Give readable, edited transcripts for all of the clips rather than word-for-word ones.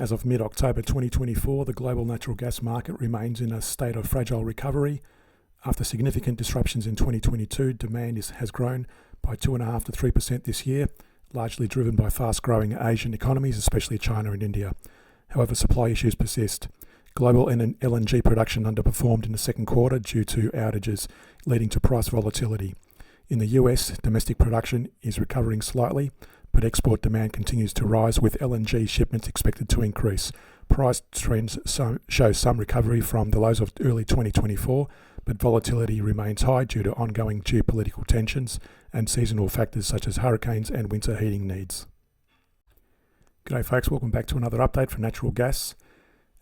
As of mid-October 2024, the global natural gas market remains in a state of fragile recovery. After significant disruptions in 2022, demand has grown by 2.5% to 3% this year, largely driven by fast-growing Asian economies, especially China and India. However, supply issues persist. Global LNG production underperformed in the second quarter due to outages, leading to price volatility. In the US, domestic production is recovering slightly, but export demand continues to rise, with LNG shipments expected to increase. Price trends show some recovery from the lows of early 2024, but volatility remains high due to ongoing geopolitical tensions and seasonal factors such as hurricanes and winter heating needs. G'day folks, welcome back to another update for natural gas.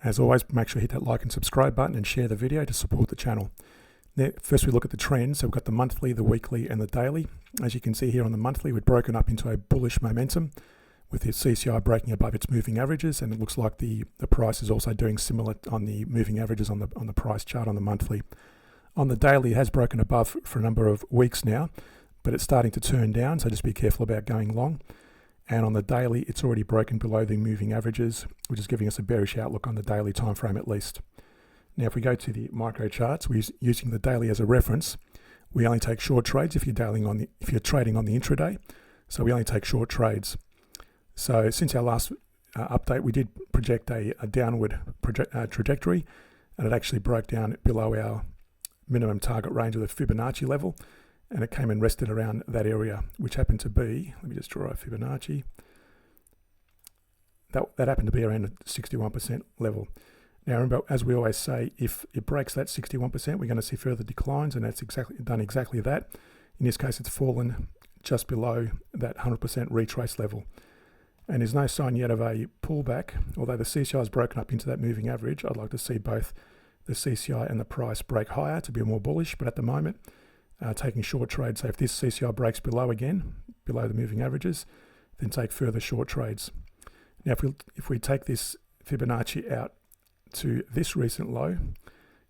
As always, make sure you hit that like and subscribe button and share the video to support the channel. Now, first we look at the trends. So we've got the monthly, the weekly and the daily. As you can see here on the monthly, we've broken up into a bullish momentum with the CCI breaking above its moving averages, and it looks like the price is also doing similar on the moving averages on the price chart on the monthly. On the daily, it has broken above for a number of weeks now, but it's starting to turn down, so just be careful about going long. And on the daily, it's already broken below the moving averages, which is giving us a bearish outlook on the daily time frame at least. Now, if we go to the micro charts, we're using the daily as a reference. We only take short trades if you're trading on the intraday. So we only take short trades. So since our last update, we did project a downward trajectory, and it actually broke down below our minimum target range of the Fibonacci level, and it came and rested around that area, which happened to be, let me just draw a Fibonacci. That happened to be around the 61% level. Now remember, as we always say, if it breaks that 61%, we're going to see further declines, and that's done exactly that. In this case, it's fallen just below that 100% retrace level. And there's no sign yet of a pullback, although the CCI is broken up into that moving average. I'd like to see both the CCI and the price break higher to be more bullish, but at the moment, taking short trades. So if this CCI breaks below the moving averages, then take further short trades. Now, if we take this Fibonacci out to this recent low,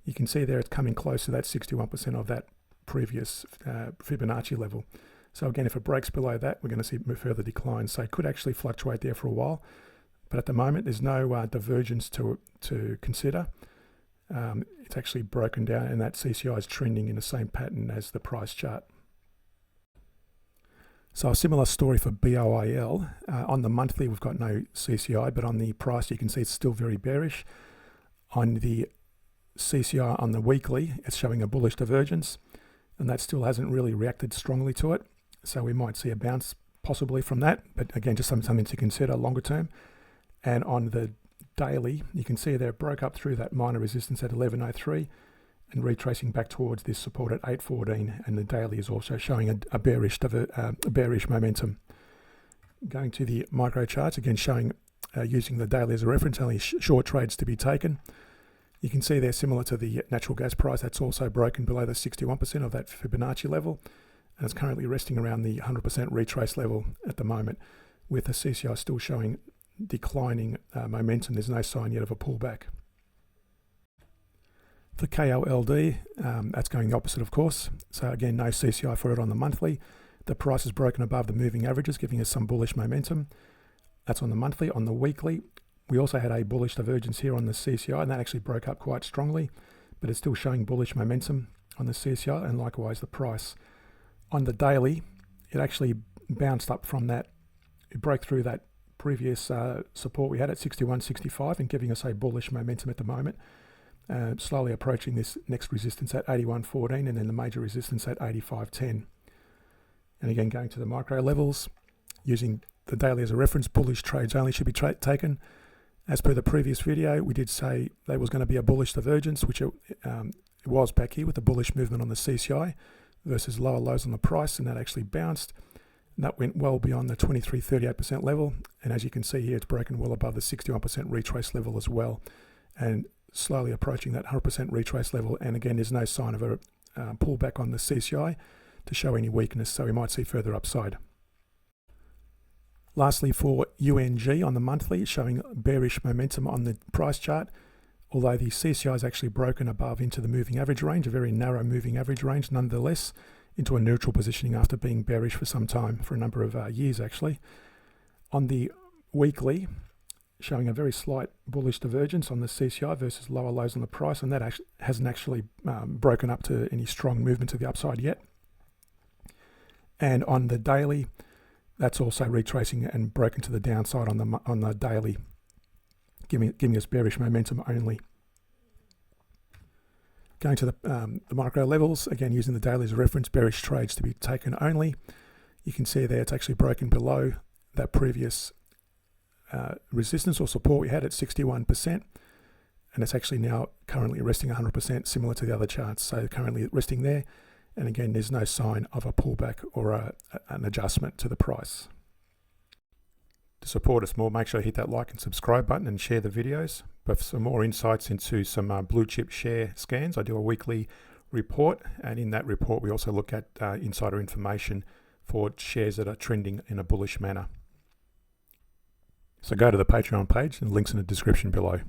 you can see there it's coming close to that 61% of that previous Fibonacci level. So again, if it breaks below that, we're going to see further declines. So it could actually fluctuate there for a while, but at the moment there's no divergence to consider. It's actually broken down, and that CCI is trending in the same pattern as the price chart. So a similar story for BOIL. On the monthly, we've got no CCI, but on the price, you can see it's still very bearish. On the CCI on the weekly, it's showing a bullish divergence, and that still hasn't really reacted strongly to it. So we might see a bounce possibly from that, but again, just something to consider longer term. And on the daily, you can see there it broke up through that minor resistance at 1103 and retracing back towards this support at 814, and the daily is also showing a bearish momentum. Going to the micro charts, again showing using the daily as a reference, only short trades to be taken. You can see there, similar to the natural gas price, that's also broken below the 61% of that Fibonacci level, and it's currently resting around the 100% retrace level at the moment, with the CCI still showing declining momentum. There's no sign yet of a pullback. For KOLD, that's going the opposite, of course. So again, no CCI for it on the monthly. The price is broken above the moving averages, giving us some bullish momentum. That's on the monthly. On the weekly, we also had a bullish divergence here on the CCI, and that actually broke up quite strongly, but it's still showing bullish momentum on the CCI, and likewise the price. On the daily, it actually bounced up from that. It broke through that previous support we had at 61.65 and giving us a bullish momentum at the moment, slowly approaching this next resistance at 81.14 and then the major resistance at 85.10. And again, going to the micro levels, using the daily as a reference, bullish trades only should be taken. As per the previous video, we did say there was going to be a bullish divergence, which it was back here with the bullish movement on the CCI versus lower lows on the price, and that actually bounced. That went well beyond the 23.38% level, and as you can see here, it's broken well above the 61% retrace level as well, and slowly approaching that 100% retrace level. And again, there's no sign of a pullback on the CCI to show any weakness, so we might see further upside. Lastly, for UNG on the monthly, showing bearish momentum on the price chart, although the CCI is actually broken above into the moving average range, a very narrow moving average range nonetheless, into a neutral positioning after being bearish for some time, for a number of years actually. On the weekly, showing a very slight bullish divergence on the CCI versus lower lows on the price, and that hasn't actually broken up to any strong movement to the upside yet. And on the daily, that's also retracing and broken to the downside on the daily, giving us bearish momentum only. Going to the micro levels, again using the daily as a reference, bearish trades to be taken only. You can see there it's actually broken below that previous resistance or support we had at 61%, and it's actually now currently resting 100%, similar to the other charts. So currently resting there, and again there's no sign of a pullback or an adjustment to the price. To support us more, make sure you hit that like and subscribe button and share the videos. But for some more insights into some blue chip share scans, I do a weekly report, and in that report we also look at insider information for shares that are trending in a bullish manner. So go to the Patreon page, and links in the description below.